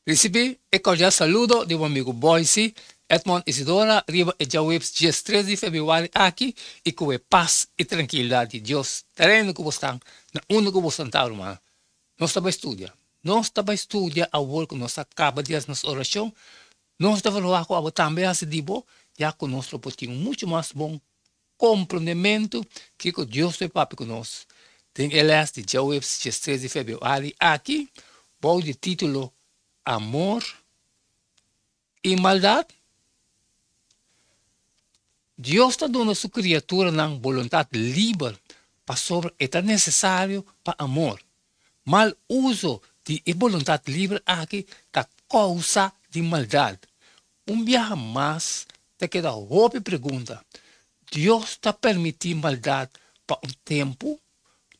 Recibi e cordial saludo de um amigo Boise, Edmond Isidora, riba e Jawebs dia 13 de fevereiro aqui e com a paz e tranquilidade de Deus. Terreno que você está, na única que você está, irmão. Nós estamos a estudar. Nós estamos a estudar a work que nós acaba de nossa oração. Nós estamos a falar com também a dibo, já que nós temos muito mais bom compreendimento que Deus é papo conosco. Tem elas de Jawebs dia 13 de fevereiro aqui, bom de título Amor e maldade. Deus está dando a sua criatura na vontade livre para sobre é necessário para amor. Mal uso de vontade livre aqui da causa de maldade. Dia mais te queda outra pergunta. Deus está permitindo maldade para tempo,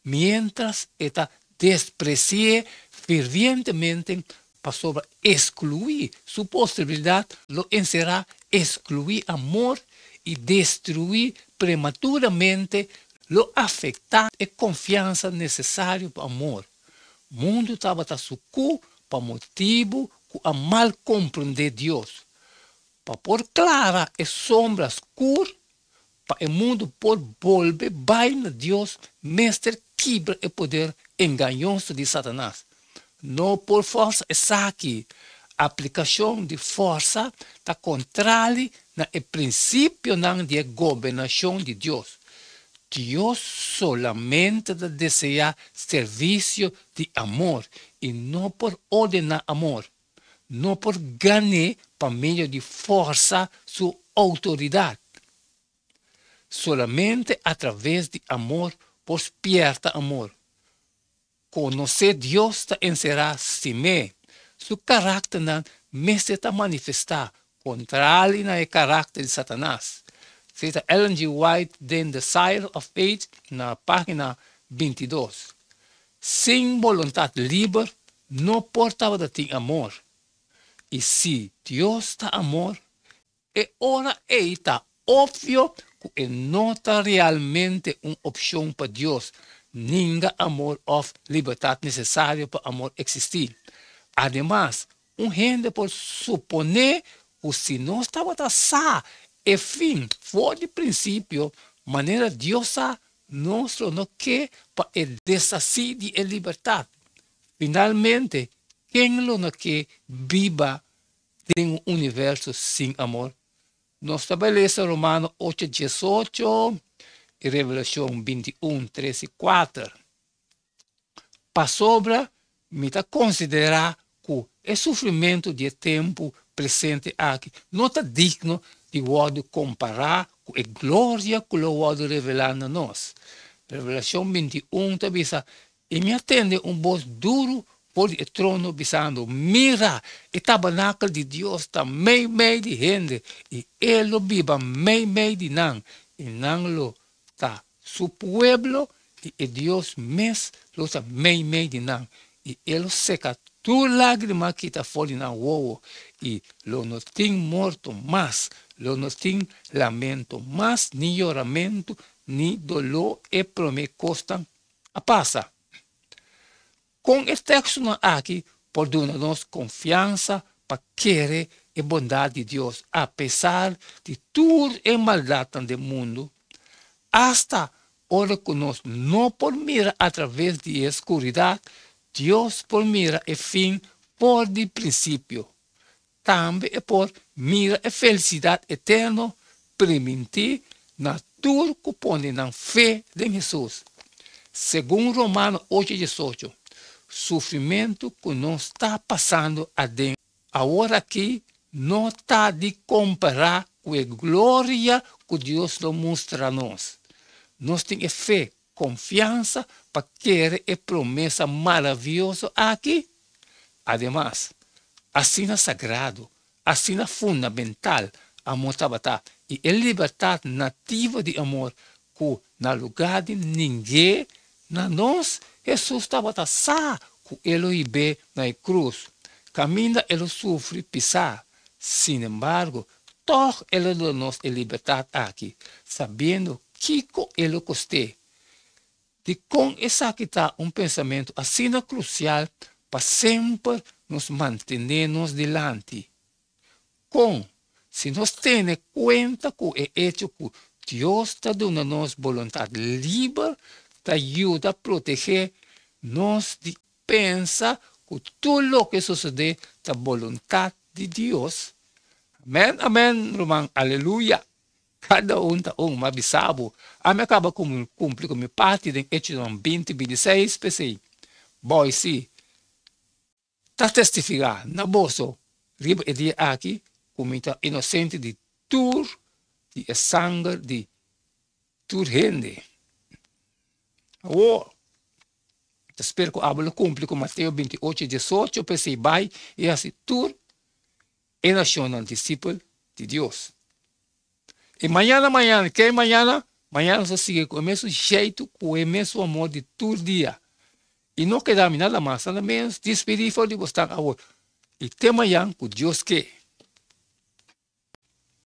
mientras está desprecia fervientemente para sobre excluir sua possibilidade, lo encerrar, excluir amor e destruir prematuramente lo afetar e confiança necessário para amor. O mundo estava sucu para motivo que a mal compreender Deus. Para pôr clara e sombra escura, para o mundo por volver bem a Deus, mestre quebra e poder enganoso de Satanás. Não por força essa aqui. Aplicação de força está contrária no princípio de governação de Deus. Deus solamente deseja serviço de amor e não por ordenar amor, não por ganhar por meio de força sua autoridade. Solamente através de amor por despierta amor. Conhecer Deus está encerrar si mesmo. Seu caráter não está manifestar contrário no caráter de Satanás. Cita Ellen G. White, The Desire of Age, na página 22. Sem vontade livre, não portava de ter amor. E se Deus está amor, é hora está óbvio que não está realmente uma opção para Deus. Ninguém amor ou liberdade necessária para amor existir. Además, gente por suponer que se não estava sa, e fim, fora de princípio, maneira Deus nosso não quer para desasir de liberdade. Finalmente, quem não quer viva em um universo sem amor? Nós estabelecemos Romano 8:18 e Revelação 21:13-4. Para sobra, me está considerar que o sofrimento de tempo presente aqui não está digno de word comparar com a glória que o word revelar a nós. Revelação 21 está dizendo, e me atende voz duro por o trono dizendo, mira, o tabernáculo de Deus está meio de gente, e ele vive meio de não, e não lo está su pueblo, e Deus mesmo lo está meio de não, e ele seca tu lágrima que está fora na uovo, e lo não tem morto mais, lo não tem lamento mais, ni choramento, ni dolor, e prome costam a passa. Com este texto aqui, por dar-nos confiança para querer a bondade de Deus, apesar de tudo a maldade do mundo, hasta hora que nós não por mirar através de escuridão, Deus por mira e fim por de princípio. Também é por mira a felicidade eterna, permitir na tudo que põe na fé de Jesus. Segundo Romanos 8:18, sofrimento que não está passando adentro. Agora aqui não está de comparar com a glória que Deus nos mostra a nós. Nós temos fé, confiança para querer a promessa maravilhosa aqui. Ademais, assim é sagrado, assim é fundamental, amor tabata e a liberdade nativa de amor que na lugar de ninguém, na nós, Jesus estava sa que ele ibe na cruz. Caminha, ele sofre pisar. Sin embargo, todo ele nos a liberdade aqui, sabendo que ele custe. De com essa que está pensamento assim crucial para sempre nos mantenemos delante. Com, se nós temos conta com o hecho que Deus está dando nos vontade livre, te ajuda a proteger nos de pensa que tudo o que sucede é a vontade de Deus. Amém, amém, irmão, aleluia. Cada um está avisado. A mim acaba cumprir com minha parte em Hechos 20, 26, pensei, boy, sim, está testificar, na bolsa, riba e dia aqui, como está inocente de tur, de sangue, de tur gente. Oh, espero que o Abel cumpre com Mateus 28, 18, pensei, vai, e assim, tur, é nacional discípulo de Deus. E amanhã, que é amanhã? Amanhã você sigue com o mesmo jeito, com o mesmo amor de todo dia. E não queda nada mais, nada menos, despedir fora de você agora. E até amanhã, com Deus quer.